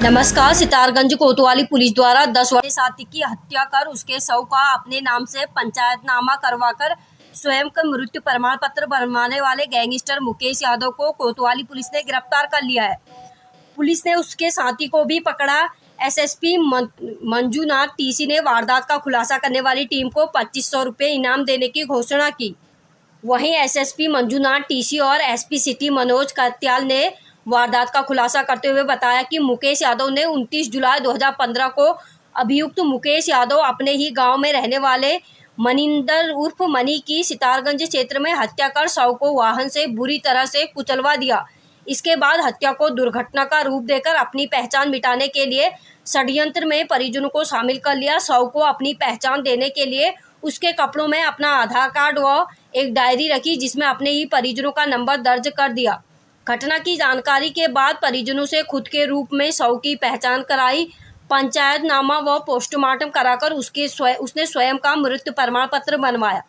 नमस्कार। सितारगंज कोतवाली पुलिस द्वारा 10 वर्षीय साथी की हत्या कर उसके शव का अपने नाम से पंचायतनामा करवाकर स्वयं का मृत्यु प्रमाण पत्र बनवाने वाले गैंगस्टर मुकेश यादव को कोतवाली पुलिस ने गिरफ्तार कर लिया है। पुलिस ने उसके साथी को भी पकड़ा। एसएसपी मंजूनाथ टीसी ने वारदात का खुलासा करने वाली टीम को 2500 रुपये इनाम देने की घोषणा की। वहीं एसएसपी मंजूनाथ टीसी और एसपी सिटी मनोज कत्याल ने वारदात का खुलासा करते हुए बताया कि मुकेश यादव ने 29 जुलाई 2015 को अभियुक्त मुकेश यादव अपने ही गांव में रहने वाले मनिंदर उर्फ मनी की सितारगंज क्षेत्र में हत्या कर शव को वाहन से बुरी तरह से कुचलवा दिया। इसके बाद हत्या को दुर्घटना का रूप देकर अपनी पहचान मिटाने के लिए षड्यंत्र में परिजनों को शामिल कर लिया। शव को अपनी पहचान देने के लिए उसके कपड़ों में अपना आधार कार्ड व एक डायरी रखी, जिसमें अपने ही परिजनों का नंबर दर्ज कर दिया। घटना की जानकारी के बाद परिजनों से खुद के रूप में शव की पहचान कराई। पंचायतनामा व पोस्टमार्टम कराकर उसने स्वयं का मृत्यु प्रमाण पत्र बनवाया।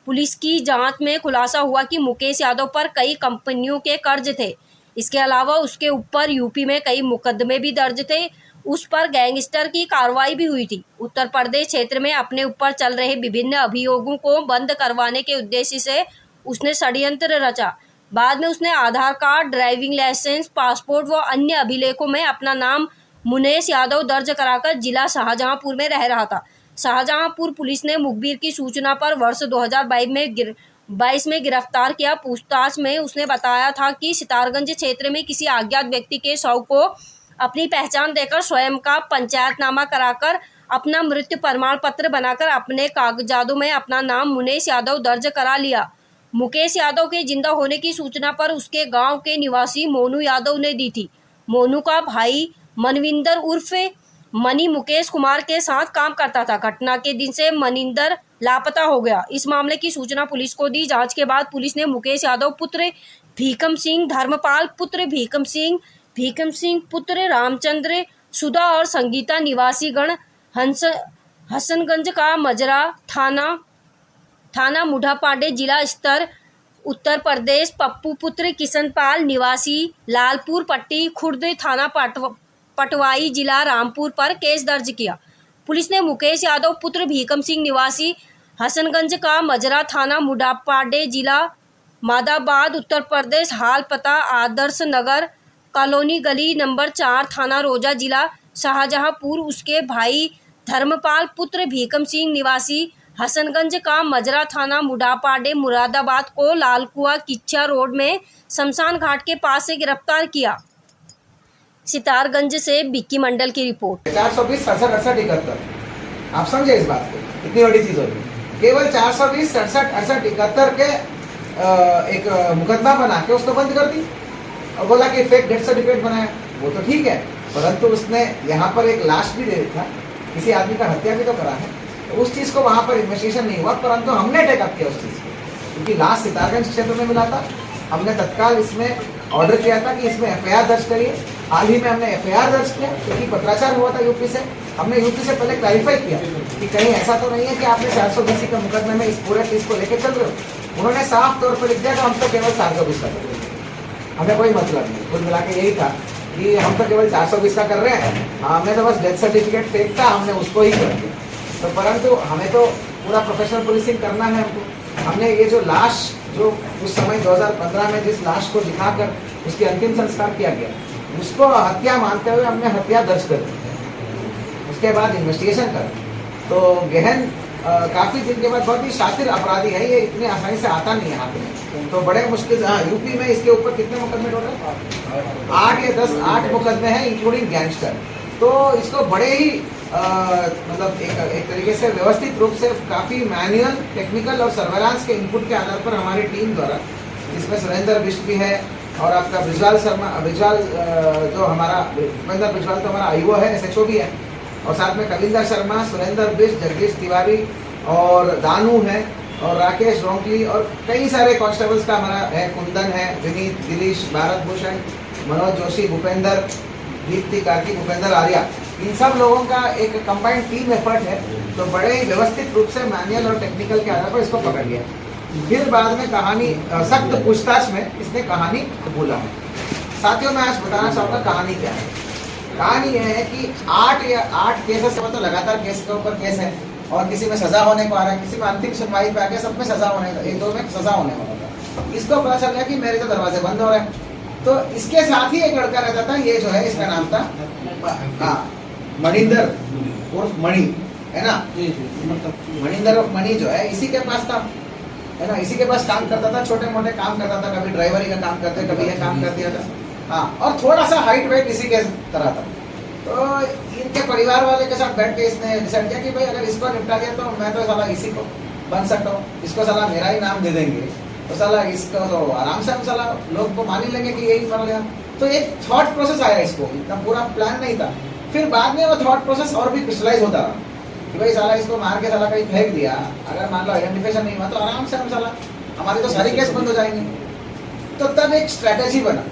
पुलिस की जांच में खुलासा हुआ कि मुकेश यादव पर कई कंपनियों के कर्ज थे। इसके अलावा उसके ऊपर यूपी में कई मुकदमे भी दर्ज थे। उस पर गैंगस्टर की कार्रवाई भी हुई थी। उत्तर प्रदेश क्षेत्र में अपने ऊपर चल रहे विभिन्न अभियोगों को बंद करवाने के उद्देश्य से उसने षड्यंत्र रचा। बाद में उसने आधार कार्ड, ड्राइविंग लाइसेंस, पासपोर्ट व अन्य अभिलेखों में अपना नाम मुकेश यादव दर्ज कराकर जिला शाहजहांपुर में रह रहा था। शाहजहांपुर पुलिस ने मुखबिर की सूचना पर वर्ष 2022 में गिरफ्तार किया। पूछताछ में उसने बताया था कि सितारगंज क्षेत्र में किसी अज्ञात व्यक्ति के शव को अपनी पहचान देकर स्वयं का पंचायतनामा कराकर अपना मृत्यु प्रमाण पत्र बनाकर अपने कागजातों में अपना नाम मुकेश यादव दर्ज करा लिया। मुकेश यादव के जिंदा होने की सूचना पर उसके गांव के निवासी मोनू यादव ने दी थी। मोनू का भाई मनविंदर उर्फ मनी मुकेश कुमार के साथ काम करता था। घटना के दिन से मनिंदर लापता हो गया। इस मामले की सूचना पुलिस को दी। जांच के बाद पुलिस ने मुकेश यादव पुत्र भीकम सिंह, धर्मपाल पुत्र भीकम सिंह पुत्र रामचंद्र, सुधा और संगीता निवासी गण हसनगंज का मजरा थाना मुढ़ापाड़े जिला स्तर उत्तर प्रदेश, पप्पू पुत्र किशनपाल निवासी लालपुर पट्टी खुर्द थाना पटवाई जिला रामपुर पर केस दर्ज किया। पुलिस ने मुकेश यादव पुत्र भीकम सिंह निवासी हसनगंज का मजरा थाना मुढ़ापाड़े जिला मादाबाद उत्तर प्रदेश, हाल पता आदर्श नगर कॉलोनी गली नंबर 4 थाना रोजा जिला शाहजहांपुर, उसके भाई धर्मपाल पुत्र भीकम सिंह निवासी हसनगंज का मजरा थाना मुढ़ापाड़े मुरादाबाद को लालकुआ किच्चा रोड में शमशान घाट के पास से गिरफ्तार किया। सितारगंज से बिक्की मंडल की रिपोर्ट। 420 67 68 71 आप समझे इस बात को, इतनी बड़ी चीज होगी। केवल 420 67 68 71 के एक मुकदमा बना के उसको बंद कर दी और बोला कि फेक डेथ सर्टिफिकेट बनाया। वो तो ठीक है, परंतु उसने यहाँ पर एक लाश भी दे था, किसी आदमी का हत्या भी तो करा है। तो उस चीज को वहां पर इन्वेस्टिगेशन नहीं हुआ, परंतु हमने टेकअप किया उस चीज को, क्योंकि लाश सितारगंज क्षेत्र में मिला था। हमने तत्काल इसमें ऑर्डर किया था कि इसमें एफआईआर दर्ज करिए। हाल ही में हमने एफआईआर दर्ज किया, क्योंकि पत्राचार हुआ था यूपी से। हमने यूपी से पहले क्लैरिफाई किया कि कहीं ऐसा तो नहीं है कि आपने 420 के मुकदमे में इस पूरे चीज को लेकर चल रहे हो। उन्होंने साफ तौर पर लिख दिया कि हम तो केवल 420 का कर रहे हैं, हमें कोई मतलब नहीं। कुल मिला के यही था कि हम तो केवल 420 का कर रहे हैं, हमने तो बस डेथ सर्टिफिकेट फेक था, हमने उसको ही कर दिया। तो परंतु हमें तो पूरा प्रोफेशनल पुलिसिंग करना है हमको। हमने ये जो लाश जो उस समय 2015 में जिस लाश को दिखाकर उसकी अंतिम संस्कार किया गया, उसको हत्या मानते हुए हमने हत्या दर्ज कर दी। उसके बाद इन्वेस्टिगेशन कर तो गहन काफी दिन के बाद, बहुत ही शातिर अपराधी है ये, इतनी आसानी से आता नहीं है हाथ में। तो बड़े मुश्किल यूपी में इसके ऊपर कितने मुकदमे टोटल 8 या 10 8 मुकदमे हैं, इंक्लूडिंग गैंगस्टर। तो इसको बड़े ही मतलब एक तरीके से व्यवस्थित रूप से काफी मैनुअल, टेक्निकल और सर्वेलांस के इनपुट के आधार पर हमारी टीम द्वारा, जिसमें सुरेंद्र बिष्ट भी है और आपका बिजवाल जो हमारा सुरेंद्र बिजवाल तो हमारा आईओ है, एसएचओ भी है, और साथ में कविंदर शर्मा, सुरेंद्र बिष्ट, जगदीश तिवारी और दानू है और राकेश रोंकली और कई सारे कांस्टेबल्स का हमारा है, कुंदन है, विनीत, दिलीश, भारत भूषण, मनोज जोशी, भूपेंद्र, दीप्ति कार्तिक, भूपेंद्र आर्या, इन सब लोगों का एक कंबाइंड टीम एफर्ट है। तो बड़े ही व्यवस्थित रूप से मैनुअल और टेक्निकल के आधार पर इसको पकड़ लिया। फिर बाद में कहानी सख्त पूछताछ में इसने कहानी बोला है। साथियों, मैं आज बताना चाहूँगा कहानी क्या है। कहानी यह है कि 8 केसेस से तो लगातार केस के ऊपर केस है और किसी में सजा होने को आ रहा है, किसी में अंतिम सुनवाई पे आके सब में सजा होने, 1-2 में सजा होने वाला था। इसको पता चल गया कि मेरे तो दरवाजे बंद हो रहे हैं, तो इसके साथ ही एक लड़का रहता था, ये जो है इसका नाम था मणिंदर उर्फ मणि, है ना, मणिंदर उर्फ मणि जो है इसी के पास था, है ना, इसी के पास काम करता था, छोटे मोटे काम करता था, कभी ड्राइवरी का काम करते, कभी ये काम कर दिया था। हाँ, और थोड़ा सा हाइट वेट इसी के तरह था। तो इनके परिवार वाले के साथ बैठ के इसने डिसाइड किया कि भाई अगर इसको निपटा दिया तो मैं तो साला इसी को बन सकता हूँ, इसको साला मेरा ही नाम दे देंगे तो साला इसको तो आराम से हम साला लोग को मान ही लेंगे कि यही मर गया। तो एक थॉट प्रोसेस आया इसको, इतना पूरा प्लान नहीं था। फिर बाद में वो थॉट प्रोसेस और भी क्रिस्टलाइज होता रहा कि भाई साला इसको मार के साला कहीं फेंक दिया, अगर मान लो आइडेंटिफिकेशन नहीं हुआ तो आराम से हम साला हमारी तो सारी केस बंद हो जाएंगे। तो तब एक स्ट्रेटेजी बना,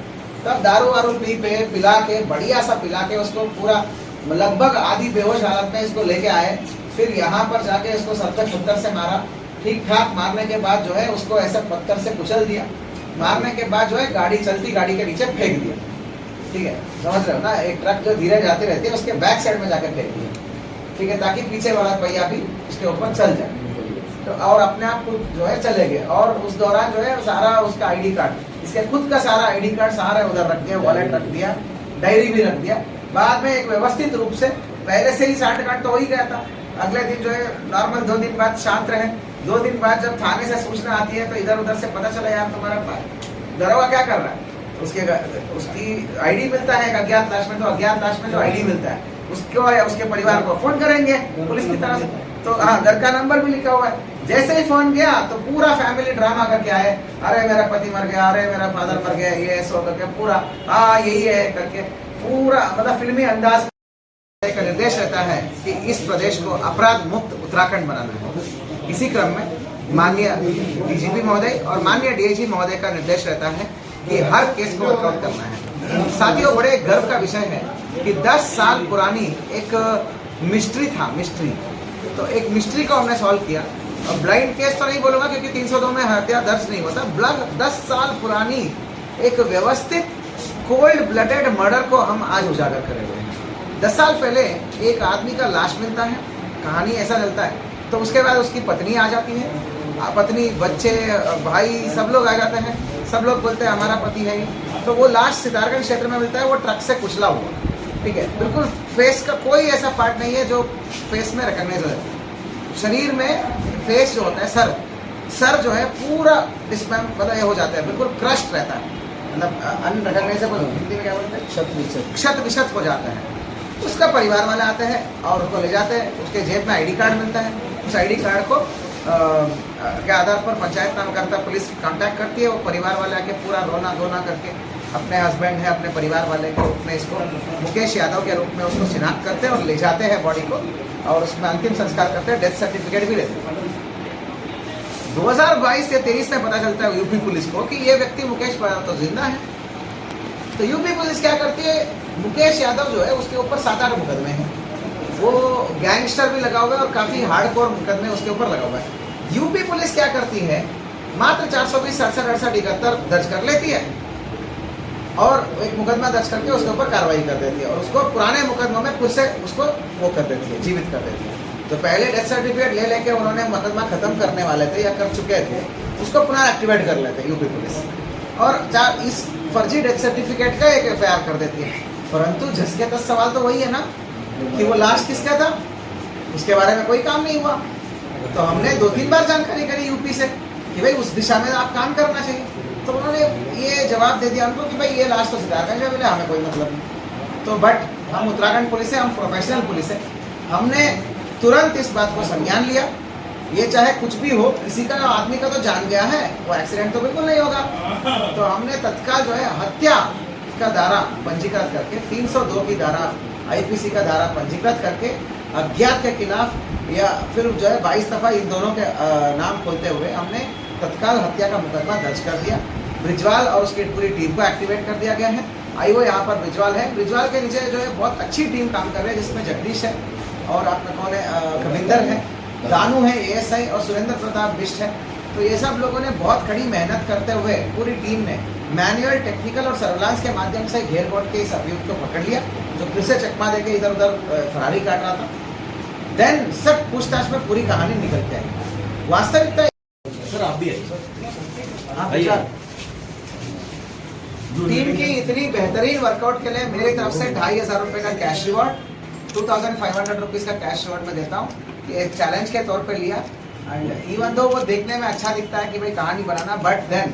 तब दारू वारू पिला के बढ़िया सा पिला के उसको पूरा लगभग आधी बेहोश हालत में इसको लेके आए, फिर यहाँ पर जाके इसको 70-70 से मारा, ठीक ठाक मारने के बाद जो है उसको ऐसे पत्थर से कुचल दिया, मारने के बाद जो है गाड़ी चलती गाड़ी के नीचे फेंक दिया। ठीक है, समझ रहे हो ना, एक ट्रक जो धीरे जाती रहती है उसके बैक साइड में जाकर फेंक दिया, ठीक है, ताकि पीछे वाला पहिया भी उसके ऊपर चल जाए। तो और अपने आप को जो है चले गए, और उस दौरान जो है सारा उसका आईडी कार्ड, इसके खुद का सारा आईडी कार्ड सारा उधर रख दिया, वॉलेट रख दिया, डायरी भी रख दिया। बाद में एक व्यवस्थित रूप से, पहले से ही सांठ गांठ तो हो ही गया था, अगले दिन जो है नॉर्मल 2 दिन बाद शांत रहे। 2 दिन बाद जब थाने से सूचना आती है तो इधर उधर से पता चला यार तुम्हारा दरोगा क्या कर रहा है, उसकी आईडी मिलता है एक अज्ञात लाश में, तो अज्ञात लाश में जो आईडी मिलता है उसको या उसके परिवार को फोन करेंगे पुलिस की तरफ से, तो हाँ घर का नंबर भी लिखा हुआ है। जैसे ही फोन गया तो पूरा फैमिली ड्रामा करके आए, अरे मेरा पति मर गया, अरे मेरा फादर मर गया, ये सो करके पूरा हाँ यही है करके पूरा मतलब फिल्मी अंदाज का निर्देश रहता है कि इस प्रदेश को अपराध मुक्त उत्तराखंड बनाना है। इसी क्रम में माननीय डीजीपी महोदय और माननीय डीआईजी महोदय का निर्देश रहता है कि हर केस को वर्कआउट करना है। साथियों, बड़े गर्व का विषय है कि 10 साल पुरानी एक मिस्ट्री था, तो एक मिस्ट्री को हमने सॉल्व किया। और ब्लाइंड केस तो नहीं बोलूंगा क्योंकि 302 में हत्या दर्ज नहीं होता, 10 साल पुरानी एक व्यवस्थित कोल्ड ब्लडेड मर्डर को हम आज उजागर करे हुए हैं। 10 साल पहले एक आदमी का लाश मिलता है, कहानी ऐसा चलता है, तो उसके बाद उसकी पत्नी आ जाती है, पत्नी बच्चे भाई सब लोग आ जाते हैं, सब लोग बोलते हैं हमारा पति है ये, तो वो लाश सितारगंज क्षेत्र में मिलता है, वो ट्रक से कुचला हुआ, ठीक है, बिल्कुल फेस का कोई ऐसा पार्ट नहीं है जो फेस में रिकॉग्नाइज हो। शरीर में फेस जो होता है, सर जो है पूरा इसमें मतलब ये हो जाता है, बिल्कुल क्रश्ड रहता है, मतलब अनरिकॉग्नाइजेबल, हिंदी में क्या बोलते हैं, क्षत विक्षत हो जाता है। उसका परिवार वाले आते हैं और उसको ले जाते हैं, उसके जेब में आईडी कार्ड मिलता है, उस आईडी कार्ड को के आधार पर पंचायत नामकर्ता पुलिस कांटेक्ट करती है, वो परिवार वाले आके पूरा रोना धोना करके अपने हस्बैंड है अपने परिवार वाले के रूप में इसको मुकेश यादव के रूप में उसको शिनाख्त करते हैं और ले जाते हैं बॉडी को, और उसमें अंतिम संस्कार करते हैं, डेथ सर्टिफिकेट भी लेते हैं। 2022 या 23 में पता चलता है यूपी पुलिस को कि ये व्यक्ति मुकेश यादव तो जिंदा है। तो यूपी पुलिस क्या करती है, मुकेश यादव जो है उसके ऊपर 7-8 मुकदमे हैं, वो गैंगस्टर भी लगा हुआ है और काफी हार्डकोर मुकदमे उसके ऊपर लगा हुआ है। यूपी पुलिस क्या करती है, मात्र 420, 67, 68, 71 दर्ज कर लेती है और एक मुकदमा दर्ज करके उसके ऊपर कार्रवाई कर देती है और उसको पुराने मुकदमों में फिर से उसको वो कर देती है, जीवित कर देती है। तो पहले डेथ सर्टिफिकेट ले लेके उन्होंने मुकदमा खत्म करने वाले थे या कर चुके थे, उसको पुनः एक्टिवेट कर लेते यूपी पुलिस, और इस फर्जी डेथ सर्टिफिकेट का एक एफआईआर कर देती है। परंतु जिसके 10 सवाल तो वही है ना कि वो लाश किसका था, उसके बारे में कोई काम नहीं हुआ। तो हमने 2-3 बार जानकारी करी यूपी से कि भाई उस दिशा में आप काम करना चाहिए, तो उन्होंने ये जवाब दे दिया उनको कि भाई ये लाश तो सितारगंज में मिला, हमें कोई मतलब नहीं। तो बट हम उत्तराखंड पुलिस है, हम प्रोफेशनल पुलिस है, हमने तुरंत इस बात को संज्ञान लिया। ये चाहे कुछ भी हो, किसी का आदमी का तो जान गया है, वो एक्सीडेंट तो बिल्कुल नहीं होगा। तो हमने तत्काल जो है हत्या का धारा पंजीकृत करके 302 की धारा आईपीसी का धारा पंजीकृत करके अज्ञात के खिलाफ या फिर जो है 22 दफा इन दोनों के नाम खोलते हुए हमने तत्काल हत्या का मुकदमा दर्ज कर दिया। ब्रिजवाल और उसकी पूरी टीम को एक्टिवेट कर दिया गया है। आईओ यहाँ पर ब्रिजवाल है, ब्रिजवाल के नीचे जो है बहुत अच्छी टीम काम कर रही है, जिसमें जगदीश है और आपने कौन है, कविंदर है, दानू है एएसआई और सुरेंद्र प्रताप बिष्ट है। तो ये सब लोगों ने बहुत कड़ी मेहनत करते हुए पूरी टीम ने मैनुअल, टेक्निकल और सर्विलांस के माध्यम से घेर-घोट के इस अभियुक्त को पकड़ लिया, जो फिर से चकमा देके इधर उधर फरारी काट रहा था। देन सब पूछताछ में पूरी कहानी निकल के आई। वास्तविकता सर आप भी हाँ, आइए। पूछा। टीम की इतनी बेहतरीन वर्कआउट के लिए मेरी तरफ से 2500 रुपए का कैश रिवॉर्ड, 2500 रुपीज का कैश रिवॉर्ड मैं देता हूँ। ये एक चैलेंज के तौर पे लिया, एंड इवन दो वो देखने में अच्छा दिखता है कि भाई कहानी बनाना, बट देन